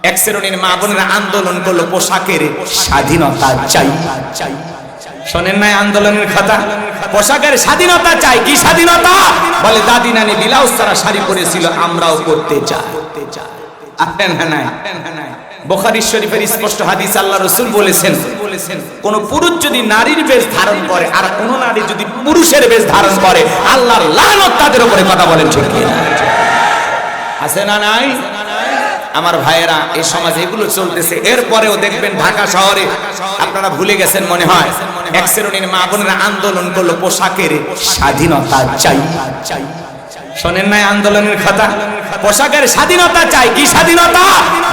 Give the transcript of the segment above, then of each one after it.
এক শ্রেণীর মা বোনেরা আন্দোলন করলো পোশাকের স্বাধীনতা চাই। শোনেন নাই আন্দোলনের কথা? পোশাকের স্বাধীনতা চাই। কি স্বাধীনতা? বলে দাদি নানি ব্লাউজ ছাড়া শাড়ি পরেছিল, আমরাও করতে চাই। বুখারী শরীফের স্পষ্ট হাদিস, আল্লাহ রাসূল বলেছেন, কোন পুরুষ যদি নারীর বেশ ধারণ করে আর কোন নারী যদি পুরুষের বেশ ধারণ করে, আল্লাহর লানত তাদের উপরে। কথা বলেন ঠিক কি না? আছে না নাই? আমার ভাইয়েরা, এই সমাজে এগুলো চলতেছে। এরপরেও দেখবেন ঢাকা শহরে, আপনারা ভুলে গেছেন মনে হয়, এক শ্রেণীর মা বোনেরা আন্দোলন করলো পোশাকের স্বাধীনতা চাই। শোনেন নাই আন্দোলনের কথা? পোশাকের স্বাধীনতা চাই। কি স্বাধীনতা?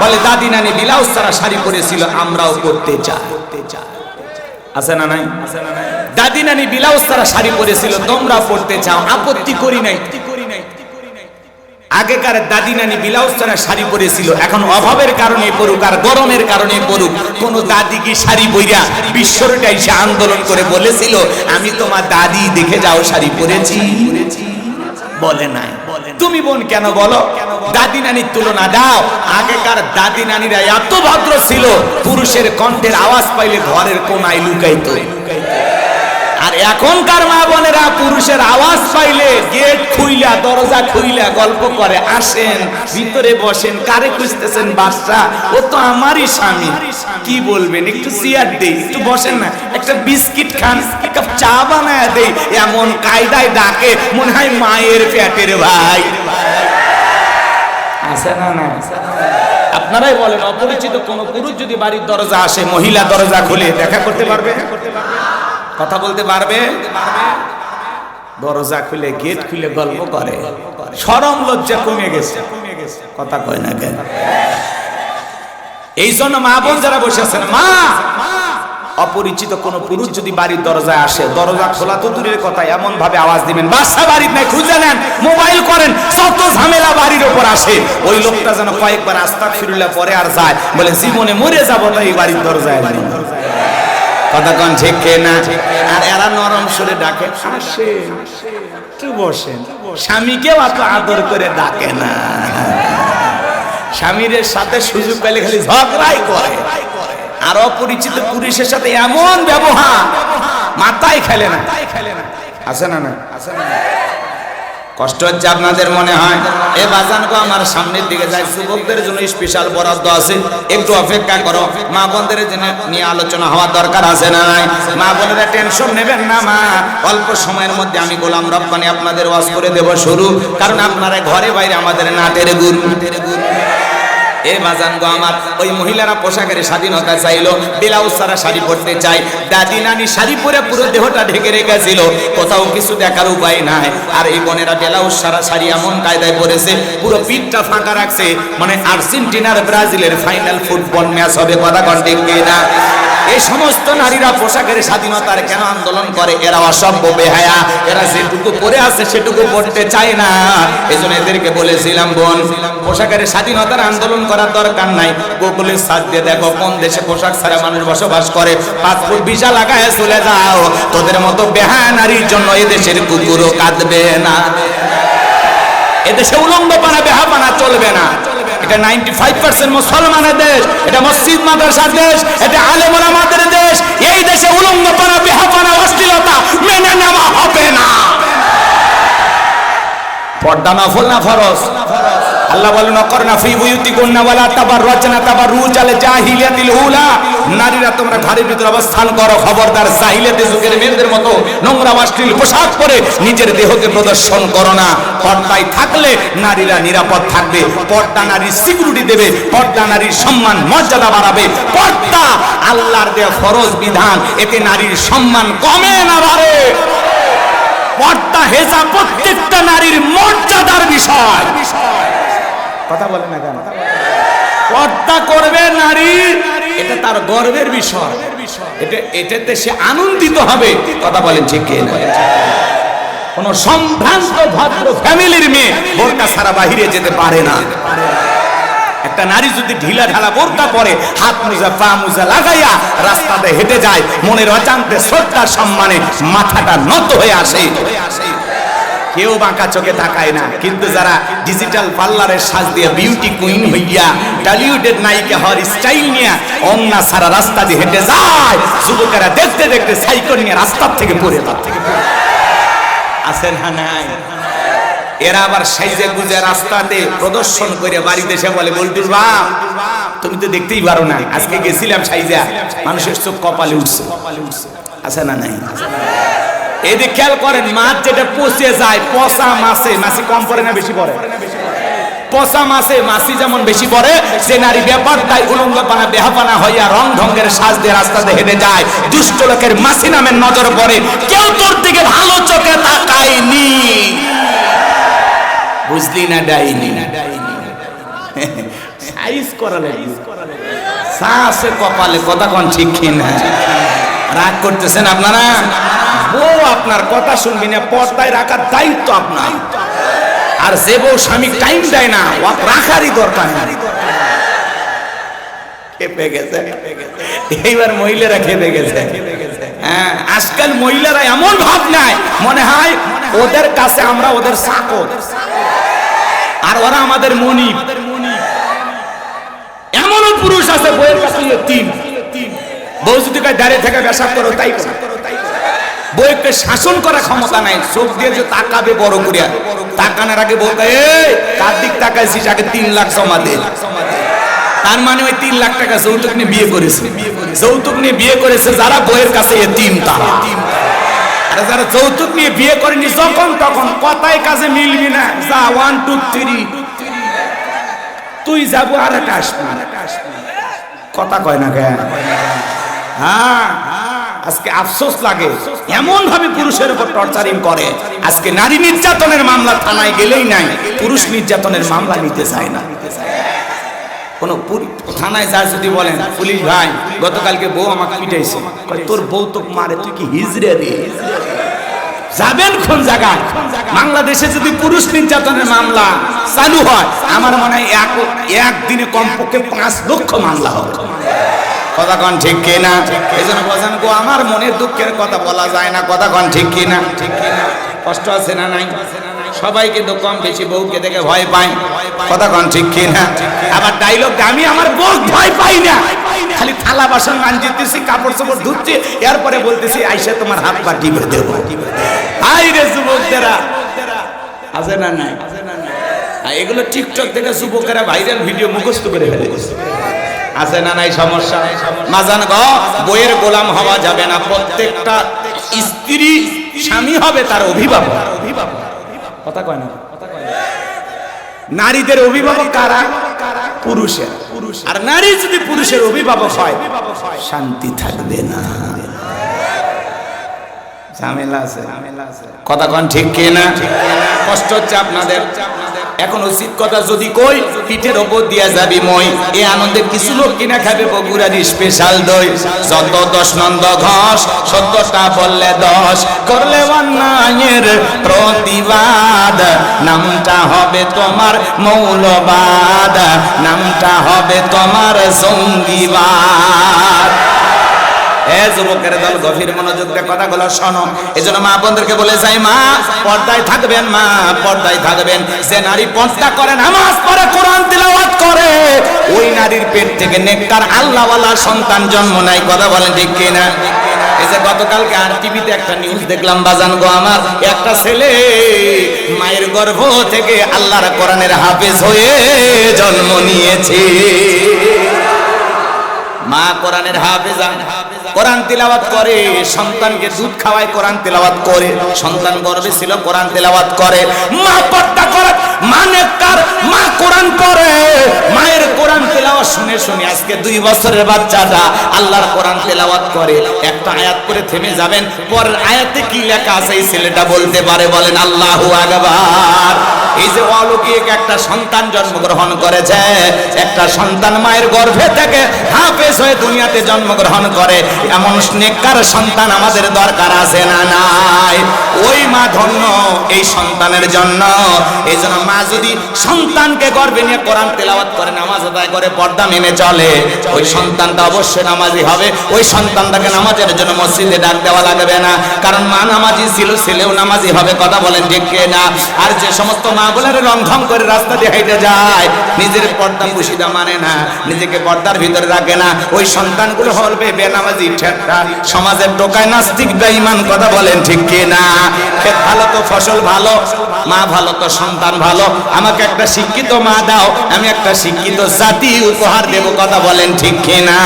বলে দাদি নানি ব্লাউজ ছাড়া শাড়ি পরেছিল, আমরাও করতে চাই। আছে না নাই? দাদি নানি ব্লাউজ ছাড়া শাড়ি পরেছিল, তোমরাও পড়তে চাও, আপত্তি করি নাই। আগেকার দাদি নানি ব্লাউজ ছাড়া শাড়ি পরেছিল, এখন অভাবের কারণে পড়ুক আর গরমের কারণে পড়ুক, কোন দাদি কি শাড়ি পইরা বিশ্বরটা এসে আন্দোলন করে বলেছিল আমি তোমার দাদি দেখে যাও শাড়ি পরেছি? বলে নাই। তুমি বোন কেন বলো? দাদি নানির তুলনা দাও। আগেকার দাদি নানিরা এত ভদ্র ছিল, পুরুষের কণ্ঠের আওয়াজ পাইলে ঘরের কোনায় লুকাইতো। আর এখনকার মা বোনেরা পুরুষের আওয়াজ পাইলে গেট খুইলা দরজা খুইলা গল্প করে, আসেন ভিতরে বসেন, কারে খুঁজতেছেন? বাদশা, ও তো আমারই স্বামী। কি বলবেন? একটু চেয়ার দেই, একটু বসেন না, একটা বিস্কিট খান, এক কাপ চা বানায় দেই। এমন কায়দায় ডাকে মনে হয় মায়ের পেটের ভাই। আছে না না? আপনারাই বলেন, অপরিচিত কোন পুরুষ যদি বাড়ির দরজা আসে, মহিলা দরজা খুলে দেখা করতে পারবে? কথা বলতে পারবে? দরজা খুলে গেট খুলে গল্প করে, শরম লজ্জা কমে গেছে। কথা কয় না কেন? এই জন্য মা বোন যারা বসে আছেন, মা, অপরিচিত কোন পুরুষ যদি বাড়ির দরজায় আসে, দরজা খোলা তো দূরের কথা, এমন ভাবে আওয়াজ দিবেন বাসা বাড়ির নাই, খুঁজে নেন, মোবাইল করেন, যত ঝামেলা বাড়ির উপর আসে, ওই লোকটা যেন কয়েকবার আস্তাগফিরুল্লাহ পরে আর যায়, বলে জীবনে মরে যাবো তাই বাড়ির দরজায়। কথা কন ঠিক না? আর এরা নরম সুরে ডাকে, আসেন একটু বসেন। স্বামীকেও এত আদর করে ডাকে না। স্বামীর সাথে সুযোগ পেলে খালি ঝগড়াই করে। আর অপরিচিত পুরুষের সাথে এমন ব্যবহার, মাথায় খেলে না। আছে না? না আছে না? কষ্ট হচ্ছে আপনাদের মনে হয়? এ বাজান গো, আমার সামনের দিকে যায়, যুবকদের জন্য স্পেশাল বরাদ্দ আছে, একটু অপেক্ষা করো। মা বোনদের জন্য নিয়ে আলোচনা হওয়ার দরকার আছে না নাই? মা বোনেরা টেনশন নেবেন না মা, অল্প সময়ের মধ্যে আমি গোলাম রব্বানী আপনাদের ওয়াজ করে দেব শুরু, কারণ আপনারা ঘরে বাইরে আমাদের নাটের গুরু। এ বাজান গো আমার, ওই মহিলারা পোশাকের স্বাধীনতা চাইলো, ব্লাউজ ছাড়া শাড়ি পরতে চাই। দাদি নানি শাড়ি পরে পুরো দেহটা ঢেকে রেখেছিল, কোথাও কিছু দেখার উপায় নাই। আর এই বোনেরা ব্লাউজ ছাড়া শাড়ি এমন কায়দায় পরেছে, পুরো পিঠটা ফাঁকা রাখছে, মানে আর্জেন্টিনার ব্রাজিলের ফাইনাল ফুটবল ম্যাচ হবে। কথা কন ঠিক না? এই সমস্ত নারীরা পোশাকের স্বাধীনতার কেন আন্দোলন করে? এরা অসভ্য, বেহায়া, এরা যেটুকু পরে আছে সেটুকু পড়তে চায় না। এজন্য এদেরকে বলেছিলাম, বোন, পোশাকের স্বাধীনতার আন্দোলন করার দরকার নাই। গুগলে সার্চ দিয়ে দেখো কোন দেশে পোশাক ছাড়া মানুষ বসবাস করে, পাসপোর্ট ভিসা লাগায় চলে যাও। তোদের মতো বেহায়া নারীর জন্য এদেশের কুকুরও কাঁদবে না। এদেশে উলঙ্গপানা বেহাপানা চলবে না। এটা 95% মুসলমানের দেশ, এটা মসজিদ মাদ্রাসার দেশ, এটা আলেম ওলামাদের দেশ। এই দেশে উলঙ্গপানা বেহাপানা অশ্লীলতা মেনে নেওয়া হবে না। পর্দা নফল না ফরজ? আল্লাহ বলেন, অকরনা ফি বুয়ুতিকুন্না ওয়ালা তাবাররাজনা তাবাররুজাল জাহিলিয়াতিল উলা। নারীরা তোমরা ঘরের ভিতর অবস্থান করো, খবরদার জাহিলিয়াতের যুগের মেয়েদের মতো নোংরা অশ্লীল পোশাক পরে নিজের দেহকে প্রদর্শন করো না। পর্দায় থাকলে নারীরা নিরাপদ থাকবে, পর্দা নারীর সিকিউরিটি দেবে, পর্দা নারীর সম্মান মর্যাদা বাড়াবে। পর্দা আল্লাহর দেওয়া ফরজ বিধান, এতে নারীর সম্মান কমে না বাড়ে। পর্দা হেজাব প্রত্যেকটা নারীর মর্যাদার বিষয়। কথা বলে না কেন? পর্দা করবে নারী, এটা তার গর্বের বিষয়, এটাতে সে আনন্দিত হবে। কথা বলেন ঠিক না? কোন সম্ভ্রান্ত ভদ্র ফ্যামিলির মেয়ে বোরকা ছাড়া বাহিরে যেতে পারে না। একটা নারী যদি ঢিলা ঢালা বোরকা পরে, হাত মোজা পা মোজা লাগাইয়া রাস্তাতে হেঁটে যায়, মনের অজান্তে শ্রদ্ধা সম্মানে মাথাটা নত হয়ে আসে। কেউ বাঁকা চোখে তাকায় না, কিন্তু যারা ডিজিটাল পার্লারের সাজ দিয়ে বিউটি কুইন হইয়া টলিউডের নায়িকা হওয়ার স্টাইল নিয়ে অন্না সারা রাস্তা দিয়ে হেঁটে যায়, যুবকেরা দেখতে দেখতে সাইকেল নিয়ে রাস্তার থেকে পড়ে আছে না নাই? এরা আবার সাইজে গুজে রাস্তাতে প্রদর্শন করে বাড়িতে এসে বলে, বল্টুর বাপ তুমি তো দেখতেই পারো না, আজকে গেছিলাম সাইজা, মানুষের চোখ কপালে উঠছে। আছে না নাই? এদিকে খেয়াল করেন, মাছ যেটা পচে যায়, পচা মাছে মাছি কম পড়ে না বেশি পড়ে? পচা মাছে মাছি যেমন বেশি পড়ে, সে নারী ব্যাপারটাই উলঙ্গপানা বেহাপানা হইয়া রং ঢঙ্গের সাজ দিয়ে রাস্তাতে হেঁটে যায়, দুষ্ট লোকের মাছি নামের নজর পড়ে, কেউ তোর দিকে ভালো চোখে তাকায়নি। বুঝলি না ডাইনি? সাইজ করা লাগে সাসে কপালে, কথা কোন ঠিক কিনা? রাগ করতেছেন আপনারা? বউ আপনার কথা শুনবি না, পর্দায় রাখার দায়িত্ব আপনার। আর যে বউ স্বামী টাইম দেয় না, ও রাখারই দরকার নেই। খেপে গেছে এইবার মহিলারা, খেপে গেছে। হ্যাঁ, আজকাল মহিলারা এমন ভাব নাই, মনে হয় ওদের কাছে আমরা ওদের চাকর আর ওরা আমাদের মনিব। এমনও পুরুষ আছে বউয়ের কাছে তিন, বউ যদি দাঁড়িয়ে থেকে পেশাব করো তাই করো, বউকে শাসন করার ক্ষমতা নাই। চোখ দিয়ে যে তাকাবে বড় করিয়া, তাকানোর আগে বলতে, এই কার দিক তাকাইছিস, আগে 3 লাখ জমা দে। তার মানে ওই 3 লাখ টাকা যৌতুক নিয়ে বিয়ে করেছে। যৌতুক নিয়ে বিয়ে করেছে যারা বউয়ের কাছে এতিম তারা। আর যারা যৌতুক নিয়ে বিয়ে করেনি, যখন তখন কথায় কাজে মিলবি না, যা 1 2 3 তুই যাবো আর একটা আসবি, কথা কয় না কেন? হ্যাঁ, আজকে আফসোস লাগে, এমন ভাবে পুরুষের উপর টর্চারিং করে। আজকে নারী নির্যাতনের মামলা থানায় গেলেই নাই, পুরুষ নির্যাতনের মামলা নিতে চায় না। কোন থানায় যা যদি বলেন, পুলিশ ভাই গতকালকে বউ আমাকে পিটাইছে, তোর বউ তো মারে, তুই কি হিজড়ে রে? যাবেন কোন জায়গায়? বাংলাদেশে যদি পুরুষ নির্যাতনের মামলা চালু হয়, আমার মনে হয় একদিনে কমপক্ষে 5 লক্ষ মামলা হবে। কথা কন ঠিক কিনা? এই জন্য বলেন গো, আমার মনের দুঃখের কথা বলা যায় না, কথা কন ঠিক কিনা? কষ্ট আছে না নাই? সবাইকে তো কম বেশি বউকে দেখে ভয় পাই, কথা কন ঠিক কিনা? আবার ডাইলগ, আমি আমার বউ ভয় পাই না, খালি থালা বাসন মানজিতেছি, কাপড় চোপড় ধুচ্ছি, এরপরে বলতেছি আইসা তোমার হাত পা টিপে দেবো। আই রে যুবকরা, আছে না নাই? এগুলো টিকটক দেখে যুবকেরা ভাইরাল ভিডিও মুখস্থ করে ফেলে। আছে না নাই সমস্যা? মাজান গো, বইয়ের গোলাম হওয়া যাবে না। প্রত্যেকটা স্ত্রী স্বামী হবে তার অভিভাবক। কথা কয় না? নারীদের অভিভাবক কারা? পুরুষের। আর নারী যদি পুরুষের অভিভাবক হয়, শান্তি থাকবে না, ঝামেলা আছে। কথা কন ঠিক কিনা? কষ্ট হচ্ছে আপনাদের। এখন উচিত কথা যদি কই, পিঠের ওপর দিয়া যাবি মই, এই আনন্দে কিছু লোক কিনা খাবে বগুড়ার স্পেশাল দই। যত 10 নন্দ ঘষ, 17টা বললে 10, করলে অন্যায়ের প্রতিবাদ, নামটা হবে তোমার মৌলবাদ, নামটা হবে তোমার জঙ্গিবাদ। যুবকের দল, গভীর মনোযোগ দিয়ে কথাগুলো শোনো। এই জন্য মা বোনদেরকে বলে যাই, মা পর্দায় থাকবেন, মা পর্দায় থাকবেন। যে নারী পর্দা করে, নামাজ পড়ে, কোরআন তিলাওয়াত করে, ওই নারীর পেট থেকে নেককার আল্লাহওয়ালা সন্তান জন্ম নেয়। কথা বলেন ঠিক কিনা? এই যে গতকালকে আর টিভিতে একটা নিউজ দেখলাম বাজান গো, আমার একটা ছেলে মায়ের গর্ভ থেকে আল্লাহর কোরআনের হাফেজ হয়ে জন্ম নিয়েছে। মা কোরআনের হাফেজা, কোরআন তিলাওয়াত করে, সন্তানকে দুধ খাওয়ায়, কোরআন তিলাওয়াত করে, সন্তান গর্ভে ছিল, কোরআন তিলাওয়াত করে। মা পর্দা করে, মানে কার মা কোরআন পড়ে, মায়ের কোরআন তিলাওয়াত শুনে শুনে আজকে 2 বছরের বাচ্চাটা আল্লাহর কোরআন তিলাওয়াত করে। একটা আয়াত করে থেমে যাবেন, পরের আয়াতে কি লেখা আছে এই ছেলেটা বলতে পারে, বলেন আল্লাহু আকবার। এই যে অলৌকিক একটা সন্তান জন্মগ্রহণ করেছে, একটা সন্তান মায়ের গর্ভে থেকে হাফেজ হয়ে দুনিয়াতে জন্মগ্রহণ করে, এমন নেককার সন্তান আমাদের দরকার আছে না নাই? ওই মা ধন্য এই সন্তানের জন্য। এই জন্য মা যদি সন্তানকে গর্ভে নিয়ে কোরআন তেলাওয়াত করে, নামাজ আদায় করে, পর্দা মেনে মেনে চলে ওই সন্তানটা অবশ্যই নামাজি হবে। ওই সন্তানটাকে নামাজের জন্য মসজিদে ডাক দেওয়া লাগবে না, কারণ মা নামাজি ছিল, ছেলেও নামাজি হবে। কথা বলেন ঠিক কিনা? আর যে সমস্ত মা বলারে রং ঢং করে রাস্তা দিয়ে হেঁটে যায়, নিজের পর্দা পুশিদা মানে না, নিজেকে পর্দার ভিতরে রাখে না, ওই সন্তানগুলো হবে বেনামাজি ঠেট্টা, সমাজের টোকায় নাস্তিক বেঈমান। কথা বলেন ঠিক কিনা? ক্ষেত ভালো তো ফসল ভালো, মা ভালো তো সন্তান ভালো। আমাকে একটা শিক্ষিত মা দাও, আমি একটা শিক্ষিত জাতি উপহার দেব। কথা বলেন ঠিক কিনা?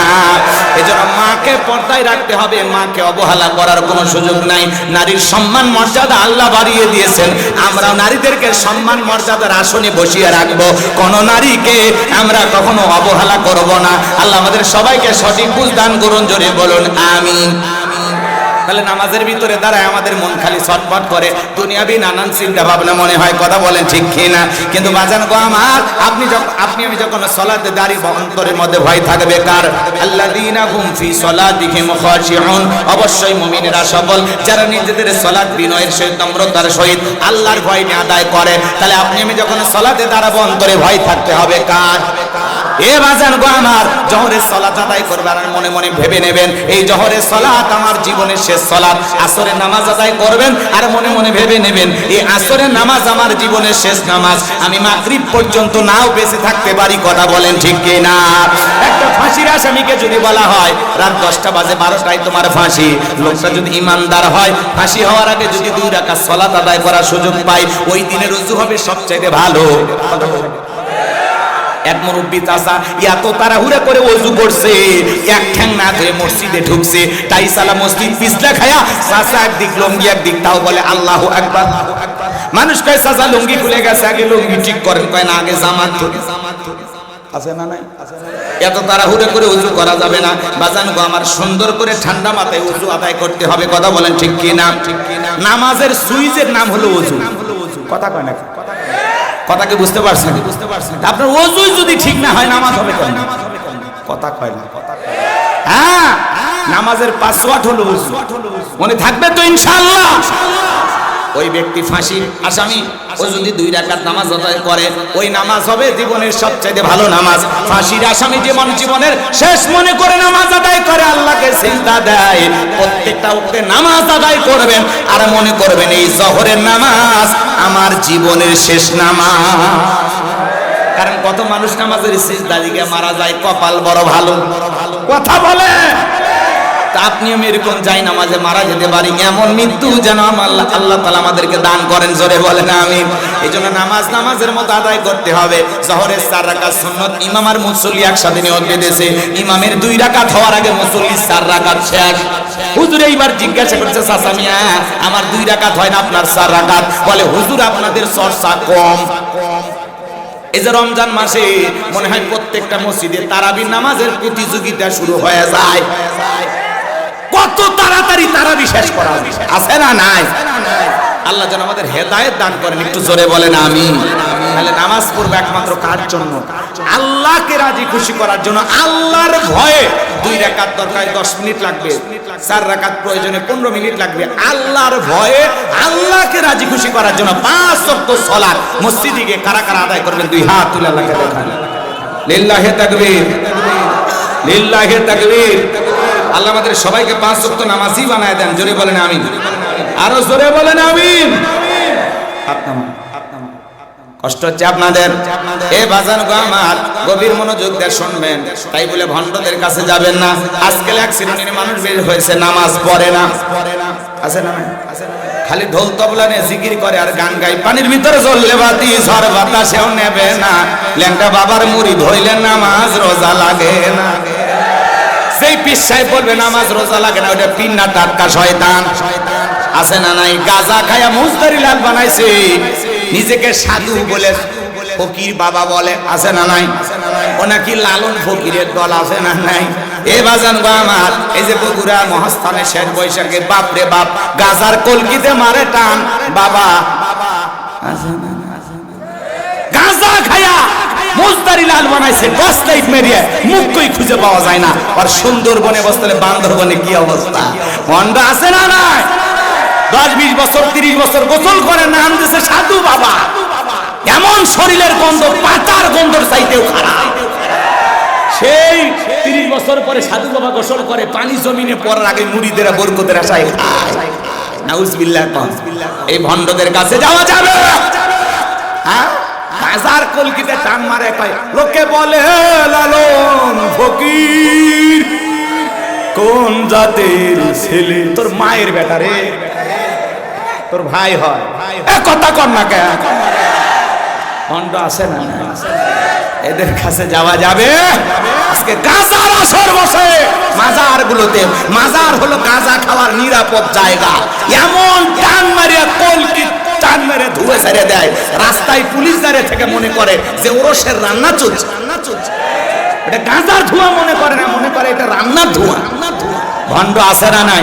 এজন্য মাকে পর্দায় রাখতে হবে, মাকে অবহেলা করার কোনো সুযোগ নাই। নারীর সম্মান মর্যাদা আল্লাহ বাড়িয়ে দিয়েছেন, আমরা নারীদেরকে সম্মান মর্যাদার আসনে বসিয়ে রাখবো। কোন নারীকে আমরা কখনো অবহেলা করব না। আল্লাহ আমাদের সবাইকে সঠিক বুঝ দান করুন, জোরে বলুন আমিন। তাহলে নামাজের ভিতরে দাঁড়ায় আমাদের মন খালি ছটফট করে, দুনিয়াবি নানান চিন্তা ভাবনা মনে হয়। কথা বলেন ঠিক কিনা? কিন্তু বাজান গো আমার, আপনি আমি যখন সালাতে দাঁড়ি, অন্তরের মধ্যে ভয় থাকবে কার? আল্লাযীনা হুম ফি সালাতিহিম খাশিউন। অবশ্যই মুমিনেরা সফল যারা নিজেদের সালাত বিনয়ের সহিত, নম্রতার সহিত আল্লাহর ভয় নিয়ে আদায় করে। তাহলে আপনি আমি যখন সালাতে দাঁড়াবো, অন্তরে ভয় থাকতে হবে কার? এ বাজান গো আমার, জোহরের সালাত আদায় করবেন আর মনে মনে ভেবে নেবেন এই জোহরের সালাত আমার জীবনের শেষ সালাত। আসরের নামাজ আদায় করবেন আর মনে মনে ভেবে নেবেন এই আসরের নামাজ আমার জীবনের শেষ নামাজ, আমি মাগরিব পর্যন্ত নাও বেঁচে থাকতে পারি। কথা বলেন ঠিক কি না? একটা ফাঁসির আসামিকে যদি বলা হয় রাত 10টা বাজে 12টায় তোমার ফাঁসি, লোকটা যদি ইমানদার হয়, ফাঁসি হওয়ার আগে যদি 2 রাকাত সালাত আদায় করার সুযোগ পায়, ওই দিনের রুজু হবে সবচাইতে ভালো। এক মুরব্বি চাচা এত তাড়াহুড়া করে ওযু করছে, এক ঠ্যাং না ধুয়ে মসজিদে ঢুকছে, তাই সালা মসজিদ পিছলা খায়া চাচা একদিক লুঙ্গি একদিক, তাও বলে আল্লাহু আকবার। মানুষ কয় চাচা লুঙ্গি খুলে গেছে, আগে লুঙ্গি ঠিক করেন, কয় না আগে জামাত ধরে। আছে না নাই? এত তাড়াহুড়া করে ওযু করা যাবে না বাজান গো আমার, সুন্দর করে ঠান্ডা মাথায় ওযু আদায় করতে হবে। কথা বলেন ঠিক কি না? নামাজের সুইচের নাম হলো ওযু। কথা কয় না? কথা কি বুঝতে পারছেন? আপনার ওযুই যদি ঠিক না হয়, নামাজ হবে কেন? কথা কয় না? হ্যাঁ, নামাজের পাসওয়ার্ড হলো ওযু। মনে থাকবে তো ইনশাআল্লাহ? ওই ব্যক্তি ফাঁসির আসামি, ও যদি 2 রাকাত নামাজ আদায় করে, ওই নামাজ হবে জীবনের সবচেয়ে ভালো নামাজ। ফাঁসির আসামি যেমন জীবনের শেষ মনে করে নামাজ আদায় করে, আল্লাহকে সিজদা দেয়, প্রত্যেকটা ওয়াক্তে নামাজ আদায় করবেন আর মনে করবেন এই জোহরের নামাজ আমার জীবনের শেষ নামাজ। কারণ কত মানুষ নামাজের সিজদা দিকে মারা যায়, কপাল বড় ভালো। কথা বলে আপনি আমি এরকম যাই নামাজে মারা যেতে পারি, এমন মৃত্যু যেন আল্লাহ তাআলা আমাদেরকে দান করেন, জোরে বলেন আমিন। এই জন্য নামাজের মতো আদায় করতে হবে। জোহরের 4 রাকাত সুন্নত, ইমাম আর মুসল্লি একসাথে নিয়ত বেঁধেছে, ইমামের 2 রাকাত হওয়ার আগে মুসল্লির 4 রাকাত শেষ। হুজুর এইবার জিজ্ঞাসা করছে, চাচা মিয়া আমার 2 রাকাত হয় না, আপনার 4 রাকাত। বলে হুজুর আপনাদের চর্চা কম। এই যে রমজান মাসে মনে হয় প্রত্যেকটা মসজিদে তারাবির নামাজের প্রতিযোগিতা শুরু হয়ে যায়। কত তাড়াতাড়ি তারাবি শেষ করা আছে না নাই? আল্লাহ যেন আমাদের হেদায়েত দান করেন, একটু জোরে বলেন আমিন। তাহলে নামাজ পড়বো একমাত্র কার জন্য? আল্লাহকে রাজি খুশি করার জন্য, আল্লাহর ভয়ে। 2 রাকাত দরকার 10 মিনিট লাগবে, 4 রাকাত প্রয়োজনে 15 মিনিট লাগবে। আল্লাহর ভয়ে আল্লাহকে রাজি খুশি করার জন্য 5 ওয়াক্ত সালাত মসজিদে গিয়ে কারা কারা আদায় করবেন? 2 হাত তুলে আল্লাহকে দেখান। লিল্লাহি তাকবীর, লিল্লাহি তাকবীর। আল্লাহ আমাদের সবাইকে 5 ওয়াক্ত নামাজি বানায় দেন, জোরে বলেন আমিন। আরো জোরে বলেন আমিন। কষ্ট হচ্ছে আপনাদের? এ বাজান গো আমার, গভীর মনোযোগ দিয়ে শুনবেন। তাই বলে ভণ্ডদের কাছে যাবেন না। আজকাল এক শ্রেণীর মানুষ বের হয়েছে, নামাজ পড়ে না। আছে না? খালি ঢোল তবলা নিয়ে জিকির করে আর গান গায়। পানির ভিতরে জ্বললে বাতি, ঝড় বাতাসেও নেবে না। ল্যাংটা বাবার মুরিদ হইলে নামাজ রোজা লাগে না। সেই পীর সাহেব বলবে নামাজ রোজা লাগে না, ওটা পিন্না টাটকা শয়তান। আছে না নাই? গাজা খায়া মুজদারি লাল বানাইছে, নিজেকে সাধু বলে ফকির বাবা বলে। আছে না নাই? ও নাকি লালন ফকিরের দল। আছে না নাই? এ বাজান গো আমার, এই যে বগুড়া মহাস্থানে শেষ বৈশাখে বাপ রে বাপ গাজার কলকিতে মারে টান বাবা। আছে না? গাজা খায়া মুজদারি লাল বানাইছে, 10 লাইট মেরিয়ে মুখ কই খুঁজে পাওয়া যায় না। আর সুন্দরবনে বসলে বান্দরবনে কি অবস্থা? মন্ডা আছে না নাই? 10-20 বছর 30 বছর গোসল করে, নাম দিছে সাধু বাবা। এমন শরীরের গন্ধ পাতার গন্ধর চাইতেও খারাপ। সেই 30 বছর পরে সাধু বাবা গোসল করে পানি জমিনে পড়ার আগে মুড়িদেরা বরকতের আশায় খায়। নাউজুবিল্লাহ। এই ভণ্ডদের কাছে যাওয়া যাবে? হ্যাঁ, হাজার কলকিতে টান মারে কয়, লোকে বলে লালন ফকির কোন জাতের ছেলে? তোর মায়ের বেটা রে, তোর ভাই হয়। কথা কর না কেন? ভণ্ড আছে না? এদের কাছে যাওয়া যাবে? আজকে গাজার আসর বসে মাজার গুলোতে। মাজার হলো গাজা খাওয়ার নিরাপদ জায়গা। এমন টান মারিয়া কলকি টান মেরে ধুয়ে ছেড়ে দেয়, রাস্তায় পুলিশ দাঁড়িয়ে থেকে মনে করে যে ওরসের রান্না চলছে। এটা গাজার ধোঁয়া মনে করে না, মনে করে এটা রান্নার ধোঁয়া। ভণ্ড আছে না নাই?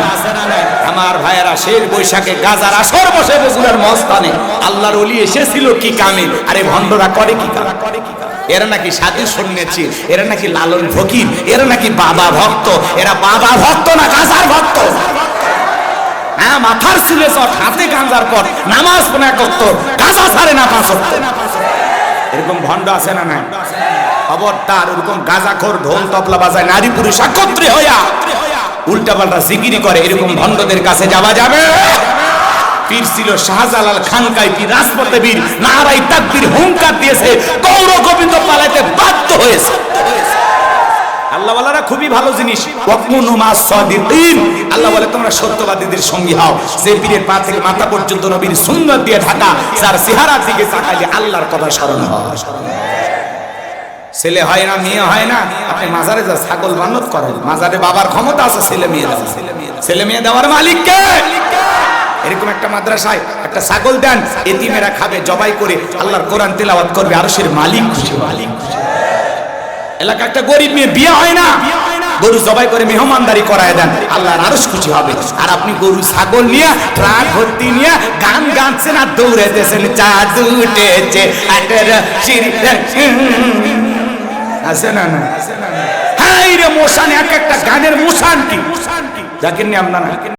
আমার ভাইয়েরা, শেষ বৈশাখে গাজার আসর বসে বগুড়ার মস্তানে। আল্লাহর ওলি এসেছিল কি কামে? আরে ভণ্ডরা করে কি কাম? এরা নাকি সাধু সন্ন্যাসী, এরা নাকি লালন ফকির, এরা নাকি বাবা ভক্ত। এরা বাবা ভক্ত না, গাজার ভক্ত। হ্যাঁ, মাথার চুলে চট, হাতে গাঁজার পর, নামাজ পড়ে করতো, গাজা ছাড়ে না 5 ওয়াক্ত। এরকম ভণ্ড আছে না নাই? খবরদার, ওরকম গাজাখোর ঢোল তবলা বাজায় নারী পুরুষ একত্রে হইয়া উল্টা পাল্টা জিকিরি করে, এরকম ভণ্ডদের কাছে যাওয়া যাবে? পীর ছিল শাহজালাল খানকাই পীর, রাজপথে বীর, নারাই তাকবীর হুঙ্কার দিয়েছে, গৌর গোবিন্দ পালাইতে বাধ্য হয়েছে। আল্লাহ ওয়ালারা খুবই ভালো জিনিস। ওয়াকুনু মাস সাদিকিন, আল্লাহ বলে তোমরা সত্যবাদীদের সঙ্গী হও। যে পীরের পা থেকে মাথা পর্যন্ত নবীর সুন্নাত দিয়ে ঢাকা, যার চেহারার দিকে তাকালে আল্লাহর কথা স্মরণ হয়। ছেলে হয় না, মেয়ে হয় না, আপনি মাজারে যা ছাগল বানত করেন, মাজারে বাবার ক্ষমতা আছে ছেলে মেয়ে দেওয়ার। ছেলে মেয়ে দেওয়ার মালিক কে? এরকম একটা মাদ্রাসায় একটা ছাগল দেন, এতিমেরা খাবে, জবাই করে আল্লাহর কোরআন তেলাওয়াত করবে, আরশের মালিক খুশি। এলাকা একটা গরিব মেয়ে বিয়ে হয় না, গরু জবাই করে মেহমানদারি করায় দেন, আল্লাহর আরশ খুশি হবে। আর আপনি গরু ছাগল নিয়ে ট্রাক ভর্তি নিয়ে গান গাচ্ছেন আর দৌড়াইতেছেন, চাঁদ উঠেছে আছে না না? হ্যাঁ রে, মোশান, এক একটা গানের মোশান কি জাকির নি আপনারা?